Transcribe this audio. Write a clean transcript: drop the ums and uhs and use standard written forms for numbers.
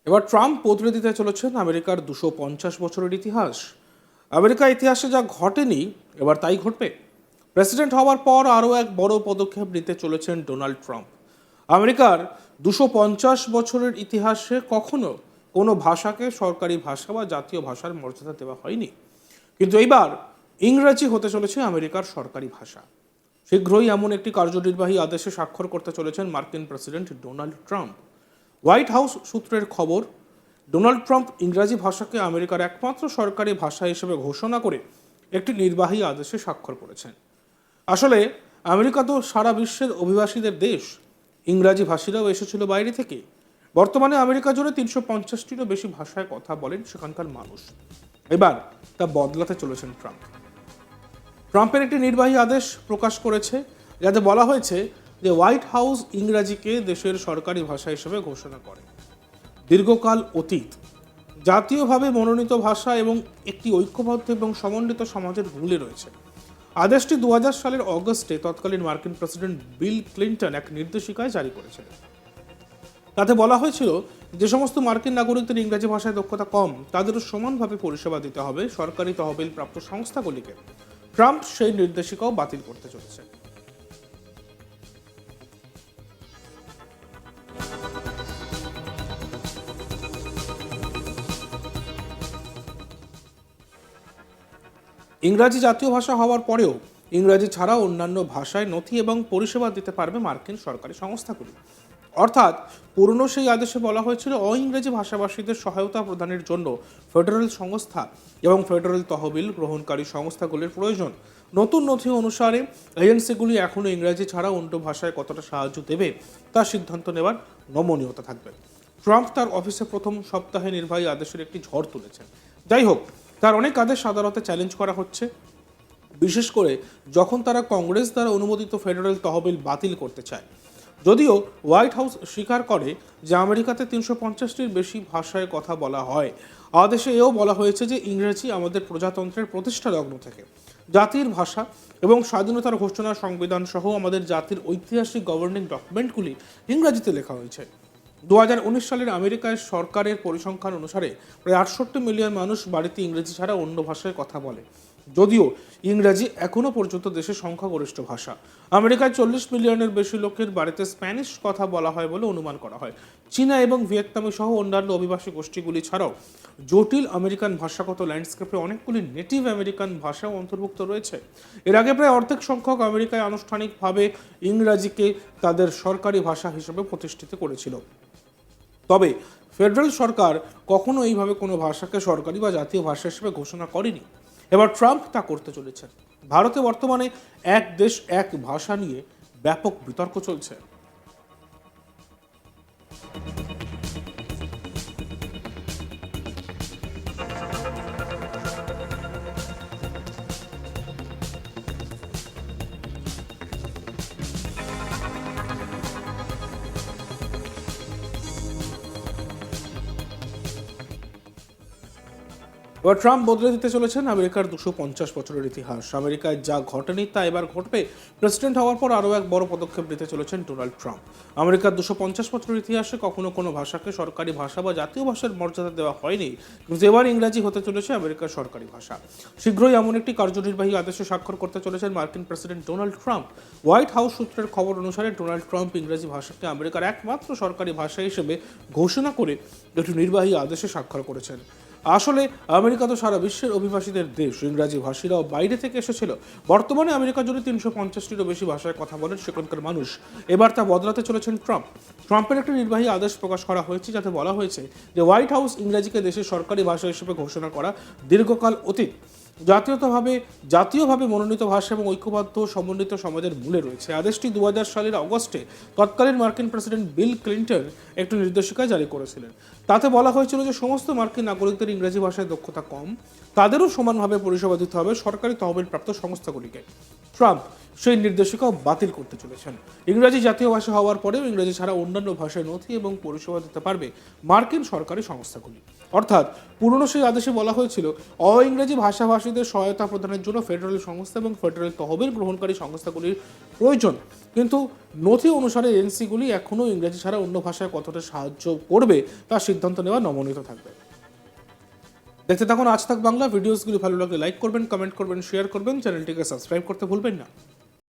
এবার ট্রাম্প বদলে দিতে চলেছেন আমেরিকার 250 বছরের ইতিহাস। আমেরিকার ইতিহাসে যা ঘটেনি এবার তাই ঘটবে। প্রেসিডেন্ট হওয়ার পর আরও এক বড় পদক্ষেপ নিতে চলেছেন ডোনাল্ড ট্রাম্প। আমেরিকার 250 বছরের ইতিহাসে কখনো কোনো ভাষাকে সরকারি ভাষা বা জাতীয় ভাষার মর্যাদা দেওয়া হয়নি, কিন্তু এইবার ইংরেজি হতে চলেছে আমেরিকার সরকারি ভাষা। শীঘ্রই এমন একটি কার্যনির্বাহী আদেশে স্বাক্ষর করতে চলেছেন মার্কিন president Donald Trump. White house সূত্রের খবর, ডোনাল্ড ট্রাম্প ইংরাজি ভাষাকে আমেরিকার একমাত্র সরকারি ভাষা হিসেবে ঘোষণা করে একটি নির্বাহী আদেশে স্বাক্ষর করেছেন। আসলে আমেরিকা তো সারা বিশ্বের অভিবাসীদের দেশ, ইংরাজি ভাষীরাও এসেছিল বাইরে থেকে। বর্তমানে আমেরিকা জুড়ে 350টিরও বেশি ভাষায় কথা বলেন সেখানকার মানুষ। এবার তা বদলাতে চলেছেন ট্রাম্প। ট্রাম্পের একটি নির্বাহী আদেশ প্রকাশ করেছে, যাতে বলা হয়েছে যে হোয়াইট হাউস ইংরাজিকে দেশের সরকারি ভাষা হিসেবে ঘোষণা করে। দীর্ঘকাল অতীত, জাতীয়ভাবে মনোনীত ভাষা এবং একটি ঐক্যবদ্ধ এবং সমন্বিত সমাজের মূলে রয়েছে। আদেশটি 2000 সালের অগস্টে তৎকালীন মার্কিন প্রেসিডেন্ট বিল ক্লিন্টন এক নির্দেশিকায় জারি করেছিলেন। তাতে বলা হয়েছিল যে সমস্ত মার্কিন নাগরিকদের ইংরেজি ভাষায় দক্ষতা কম, তাদেরও সমানভাবে পরিষেবা দিতে হবে সরকারি তহবিল প্রাপ্ত সংস্থাগুলিকে। ট্রাম্প সেই নির্দেশিকাও বাতিল করতে চলেছে। ইংরাজি জাতীয় ভাষা হওয়ার পরেও ইংরাজি ছাড়া অন্যান্য ভাষায় নথি এবং পরিষেবা দিতে পারবে মার্কিন সরকারি সংস্থাগুলি। অর্থাৎ পুরনো সেই আদেশে বলা হয়েছিল অইংরেজি ভাষাভাষীদের সহায়তা প্রদানের জন্য ফেডারেল সংস্থা এবং ফেডারেল তহবিল গ্রহণকারী সংস্থাগুলির প্রয়োজন। নতুন নথি অনুসারে এজেন্সিগুলি এখনও ইংরাজি ছাড়া অন্য ভাষায় কতটা সাহায্য দেবে তার সিদ্ধান্ত নেওয়ার নমনীয়তা থাকবে। ট্রাম্প তার অফিসে প্রথম সপ্তাহে নির্বাহী আদেশের একটি ঝড় তুলেছেন। যাই হোক, তার অনেক আদেশ আদালতে চ্যালেঞ্জ করা হচ্ছে, বিশেষ করে যখন তারা কংগ্রেস দ্বারা অনুমোদিত ফেডারেল তহবিল বাতিল করতে চায়। যদিও হোয়াইট হাউস স্বীকার করে যে আমেরিকাতে 350টির বেশি ভাষায় কথা বলা হয়, আদেশে এও বলা হয়েছে যে ইংরেজি আমাদের প্রজাতন্ত্রের প্রতিষ্ঠা লগ্ন থেকে জাতির ভাষা এবং স্বাধীনতার ঘোষণা, সংবিধান সহ আমাদের জাতির ঐতিহাসিক গভর্নিং ডকুমেন্টগুলি ইংরেজিতে লেখা হয়েছে। 2019 সালের আমেরিকায় সরকারের পরিসংখ্যান অনুসারে প্রায় 68 মিলিয়ন মানুষ বাড়িতে ইংরেজি ছাড়া অন্য ভাষায় কথা বলে। যদিও ইংরাজি এখনও পর্যন্ত দেশের সংখ্যাগরিষ্ঠ ভাষা, আমেরিকায় 40 মিলিয়নের বেশি লোকের বাড়িতে স্প্যানিশ কথা বলা হয় বলে অনুমান করা হয়। চীনা এবং ভিয়েতনামি সহ অন্যান্য অভিবাসী গোষ্ঠীগুলি ছাড়াও জটিল আমেরিকান ভাষাগত ল্যান্ডস্কেপে অনেকগুলি নেটিভ আমেরিকান ভাষাও অন্তর্ভুক্ত রয়েছে। এর আগে প্রায় অর্ধেক সংখ্যক আমেরিকায় আনুষ্ঠানিকভাবে ইংরাজিকে তাদের সরকারি ভাষা হিসেবে প্রতিষ্ঠিত করেছিল। তবে ফেডারেল সরকার কখনো এইভাবে কোনো ভাষাকে সরকারি বা জাতীয় ভাষা হিসেবে ঘোষণা করেনি। এবার ট্রাম্প তা করতে চলেছেন। ভারতে বর্তমানে এক দেশ এক ভাষা নিয়ে ব্যাপক বিতর্ক চলছে। এবার ট্রাম্প বদলে দিতে চলেছেন আমেরিকার 250 বছরের ইতিহাস। আমেরিকায় যা ঘটেনি তা এবার ঘটবে। প্রেসিডেন্ট হওয়ার পর আরও এক বড় পদক্ষেপ নিতে চলেছেন ডোনাল্ড ট্রাম্প। আমেরিকার 250 বছরের ইতিহাসে কখনো কোনো ভাষাকে সরকারি ভাষা বা জাতীয় ভাষার মর্যাদা দেওয়া হয়নি, কিন্তু এবার ইংরাজি হতে চলেছে আমেরিকার সরকারি ভাষা। শীঘ্রই এমন একটি কার্যনির্বাহী আদেশে স্বাক্ষর করতে চলেছেন মার্কিন president Donald Trump. White house সূত্রের খবর অনুসারে ডোনাল্ড ট্রাম্প ইংরাজি ভাষাকে আমেরিকার একমাত্র সরকারি ভাষা হিসেবে ঘোষণা করে একটি নির্বাহী আদেশে স্বাক্ষর করেছেন। আসলে আমেরিকা তো সারা বিশ্বের অভিবাসীদের দেশ, ইংরাজি ভাষীরাও বাইরে থেকে এসেছিল। বর্তমানে আমেরিকা জুড়ে 350টিরও বেশি ভাষায় কথা বলেন সেখানকার মানুষ। এবার তা বদলাতে চলেছেন ট্রাম্প। ট্রাম্পের একটি নির্বাহী আদেশ প্রকাশ করা হয়েছে, যাতে বলা হয়েছে যে হোয়াইট হাউস ইংরাজিকে দেশের সরকারি ভাষা হিসেবে ঘোষণা করা দীর্ঘকাল অতীত, জাতীয়ভাবে মনোনীত ভাষা এবং ঐক্যবদ্ধ সমন্বিত সমাজের মূলে রয়েছে। আদেশটি 2000 সালের অগস্টে তৎকালীন মার্কিন প্রেসিডেন্ট বিল ক্লিন্টন একটি নির্দেশিকা জারি করেছিলেন। তাতে বলা হয়েছিল যে সমস্ত মার্কিন নাগরিকদের ইংরেজি ভাষায় দক্ষতা কম, তাদেরও সমানভাবে পরিষেবা দিতে হবে সরকারি তহবিল প্রাপ্ত সংস্থাগুলিকে। ট্রাম্প সেই নির্দেশিকাও বাতিল করতে চলেছেন। ইংরেজি জাতীয় ভাষা হওয়ার পরেও ইংরেজি ছাড়া অন্যান্য ভাষায় নথি এবং পরিষেবা দিতে পারবে মার্কিন সরকারি সংস্থাগুলি। অর্থাৎ পুরনো সেই আদেশে বলা হয়েছিল ইংরেজি ভাষাভাষীদের সহায়তা প্রদানের জন্য ফেডারেল সংস্থা এবং ফেডারেল তহবিল গ্রহণকারী সংস্থাগুলির প্রয়োজন, কিন্তু নথি অনুসারে এজেন্সিগুলি এখনও ইংরেজি ছাড়া অন্য ভাষায় কতটা সাহায্য করবে তার সিদ্ধান্ত নেওয়া নমনীয় থাকবে। দেখতে থাকুন আজ তাক বাংলা। ভিডিওসগুলি ভালো লাগলে লাইক করবেন, কমেন্ট করবেন, শেয়ার করবেন, চ্যানেলটিকে সাবস্ক্রাইব করতে ভুলবেন না।